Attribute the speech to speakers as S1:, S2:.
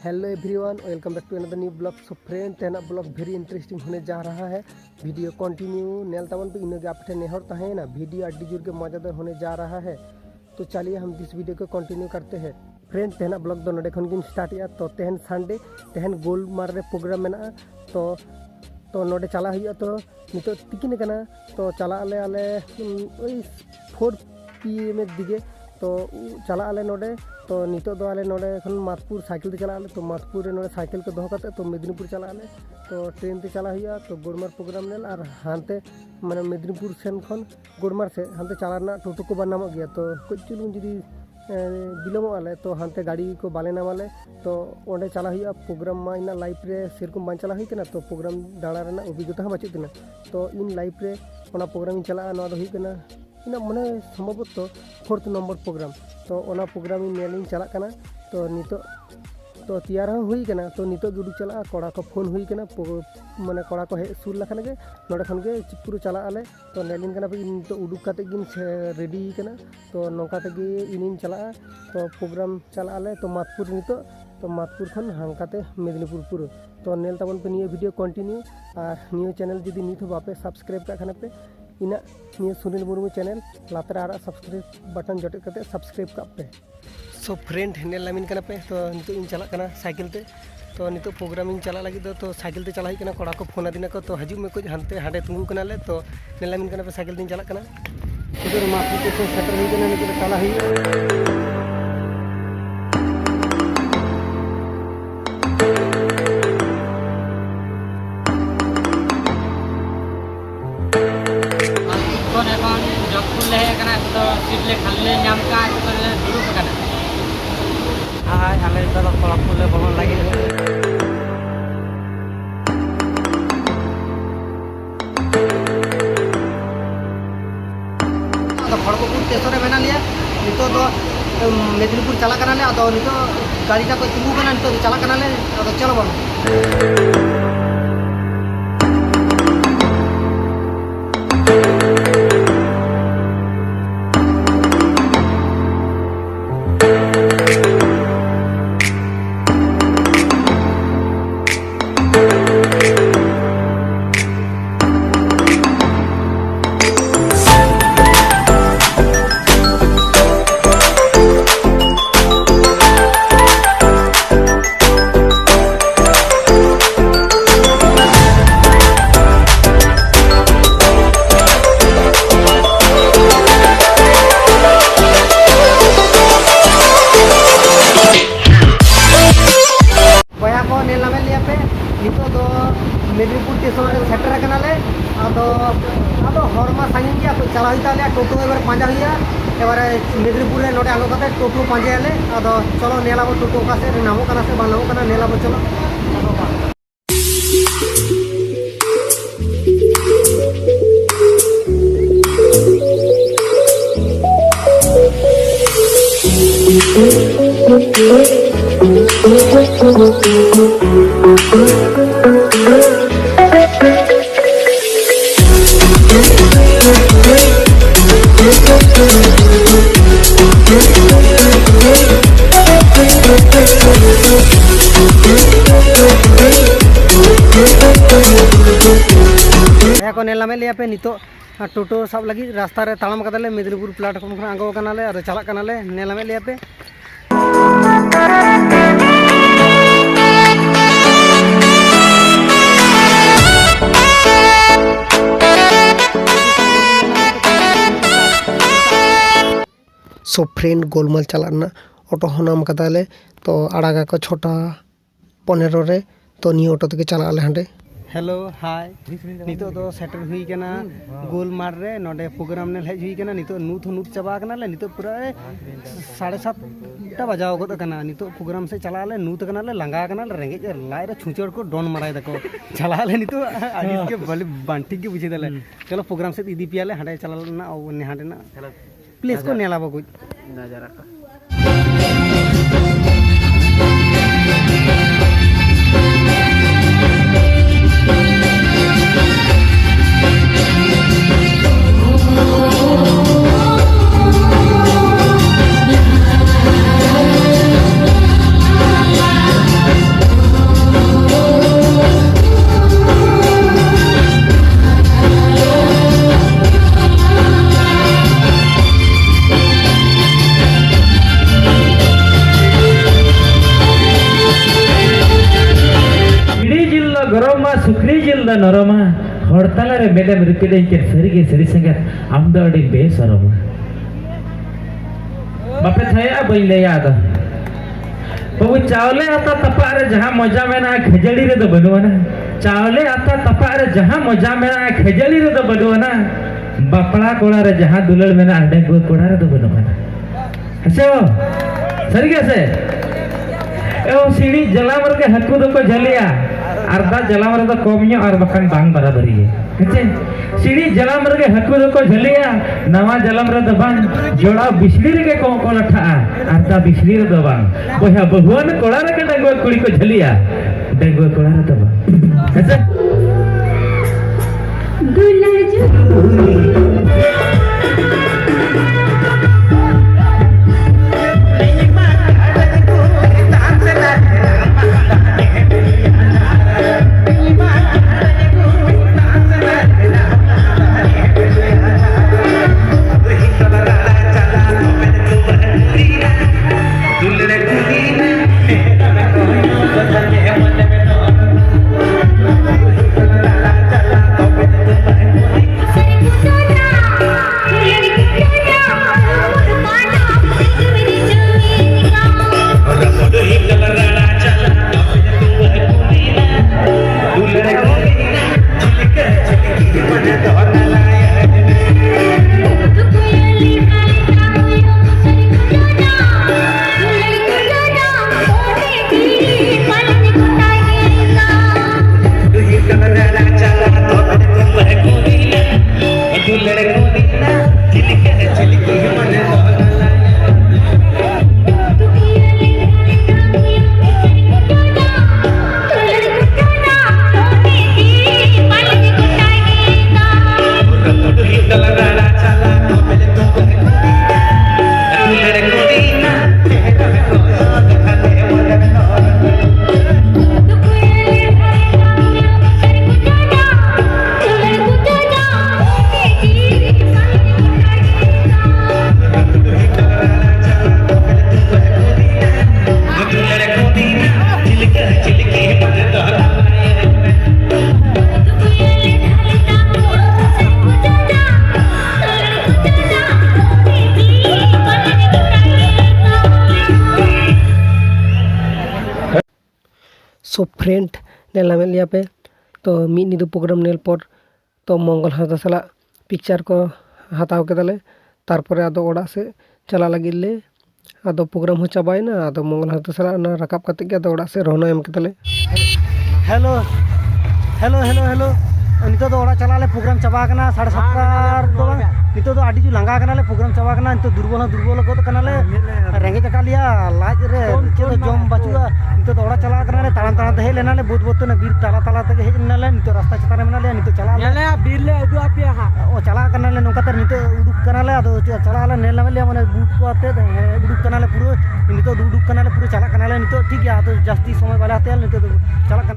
S1: Hello everyone, welcome back to another new blog. So friend, तेना blog very interesting होने जा रहा है। वीडियो कंटिन्यू नेल तबन पे इनगे आप नेहर तहे ना वीडियो अड्डी जोर के मजादार होने जा रहा है। तो चलिए हम इस वीडियो को कंटिन्यू करते हैं। फ्रेंड, तेना ब्लॉग दो नोडे खन गिन स्टार्ट या तो तेहन संडे तेहन गोल मार प्रोग्राम में तो नोडे चला हुआ तो नितो तिकिन कना तो चला आले 4 PM दिगे तो चला आले नोडे तो नितो दो आले नोडे खन मातपुर साइकिल ते चला आले तो मातपुर नोडे साइकिल को दोह करते तो मेदिनीपुर चला आले तो ट्रेन ते चला हुआ तो गोड़मार प्रोग्राम नेल और हानते माने मेदिनीपुर सेन खन गोड़मार से हानते चला ना टोटो को बनाम गया तो कुछ चुलुन जुदी बिलोम आले तो हानते गाड़ी को बाले नामाले तो ओंडे चला हुआ प्रोग्राम मा इन लाइफ रे सेरकम बान चला हुई कना तो प्रोग्राम दाड़ा रेना अभिज्ञता हम बचुत ना तो इन लाइफ रे ओना प्रोग्राम चला ना दो हुई कना इन मने संभवत 4th नंबर प्रोग्राम तो ओना प्रोग्राम नेलिंग चला कना तो नितो तो तैयार हुई कना तो नितो दुडू चला कोड़ा को फोन हुई कना माने कोड़ा को हे सुर लखन के नोडे खन के चिपुरु चला आले तो नेलिंग कना पे नितो उडुक काते गिन रेडी कना तो नोका तगे इनिन चला तो प्रोग्राम चला आले तो मातपुर नितो तो मातपुर खन हांकाते मेदिनीपुर पुरो तो नेल तबन पे निये वीडियो कंटिन्यू और नियो चैनल जुदी नित हो बापे सब्सक्राइब का खाना पे इना निये सुनील मुर्मू चैनल लातरे आरा सब्सक्राइब बटन जटे करते सब्सक्राइब का पे। सो फ्रेंड नेल लामिन कना पे तो नितो इन चला कना साइकिल ते तो नितो प्रोग्राम इन चला लगी तो साइकिल ते चला ही कना कोड़ा को फोन आदिना को तो हजू में कुछ हंते हाडे तुंगू कना ले तो नेल लामिन कना पे साइकिल दिन चला कना इधर माफी के तो सेटर हुई कना नितो चला ही
S2: सीटले खाले नाम का दुरुप कना हाय आले तो कोला फुले बोलन लागे तो खड़गपुर स्टेशन मेना लिया नितो तो मेदिनीपुर चला कना ले तो नितो गाड़ी का कोई तुंगू कना नितो चला कना ले तो चलो बन मेदिनीपुर स्टेशन सेटर कनाले हरमा साइन गया तो चला हुआ टोटो एबार पांजा हुआ एबार मेदिनीपुर नोडे आलो काते टोटो पांजाले चलो नेलाबो टोटो का से नामो कना से बानामो कना नेलाबो चलो को नेला में लिया पे नितो टोटो सब लगी रास्ता रे तालम कदले मेदिनीपुर प्लेटफॉर्म खन आगो कनाले और चला कनाले नेला में लिया पे सो फ्रेंड गोलमाल चलाना ऑटो नाम कदाले तो आड़ागा को छोटा 15 रे तो नी ऑटो तक चला आले हंडे हेलो हाय नितो दो सेटर हुई कना गोल मार रे नोडे प्रोग्राम ने हेज हुई कना नितो नूत चाबा कना ले नितो पूरा 7:30 बजाव गद कना नितो प्रोग्राम से चला ले नूत कना ले लंगा कना ले रेंगे लाइ रे छुचड़ को डोन माराय दको चला ले नितो आदि के बले बांटी के बुझे दले चलो प्रोग्राम से इदी पियाले हंडे चला ना ओ ने हंडे ना प्लीज को नेलाबो कुछ नजारा का
S3: सुक्री जिल द नरमा हड़ताल रे मेडम रिपीट के सरी संगे आम द अडी बेसरम बापे थाया बइले याद बाबू चावले आता तपा रे जहां मजा मेना खजड़ी रे तो बनुवाना चावले आता तपा रे जहां मजा मेना खजड़ी रे तो बनुवाना बापड़ा कोड़ा रे जहां दुलड़ मेना अंडे को कोड़ा रे तो बनुवाना हसे वो सरी कैसे ए ओ सीढ़ी जलामर के हक्कू दो को झलिया अर्धा जलामर तो कमियो और बखन बांग बराबरी है हसे सीढ़ी जलामर के हक्कू दो को झलिया नवा जलामर तो बांग जोड़ा बिजली रे के को लठा अर्धा बिजली रे तो बांग बोया बहुवन कोड़ा रे के डंगो कुड़ी को झलिया डंगो कोड़ा रे तो बांग हसे
S2: सो फ्रेंड नेला में लिया पे तो मिड निदु प्रोग्राम नेल पर तो मंगल हासदा साला पिक्चर को हताव केदाले तारपरे आदो ओड़ा से चला लगी ले आदो प्रोग्राम हो चाबायना आदो मंगल हासदा साला ना रकाब कते के आदो ओड़ा से रोना एम केदाले
S1: हेलो हेलो हेलो हेलो नितो दो ओड़ा चला ले प्रोग्राम चाबा कना 7:30 दो नितो दो आडी जु लांगा कना ले प्रोग्राम चाबा कना नितो दुर्बल गद कना ले रेंगे चका लिया लाज रे नितो दो जम बाचुआ नितो दो ओड़ा चला कना ले ताळाम हे लेना ले बहुत ने बीर ताला तक हे ना ले नितो रास्ता चता रे मना ले नितो चला ले बीर ले उदु आपिया हा ओ चला कना ले नोका तर नितो उडुक कना ले आदो चला ले नेल ले माने बूट को आते उडुक कना ले पुरो नितो उडुक कना ले पुरो चला कना ले नितो ठीक है आदो जास्ती समय वाला आते नितो चला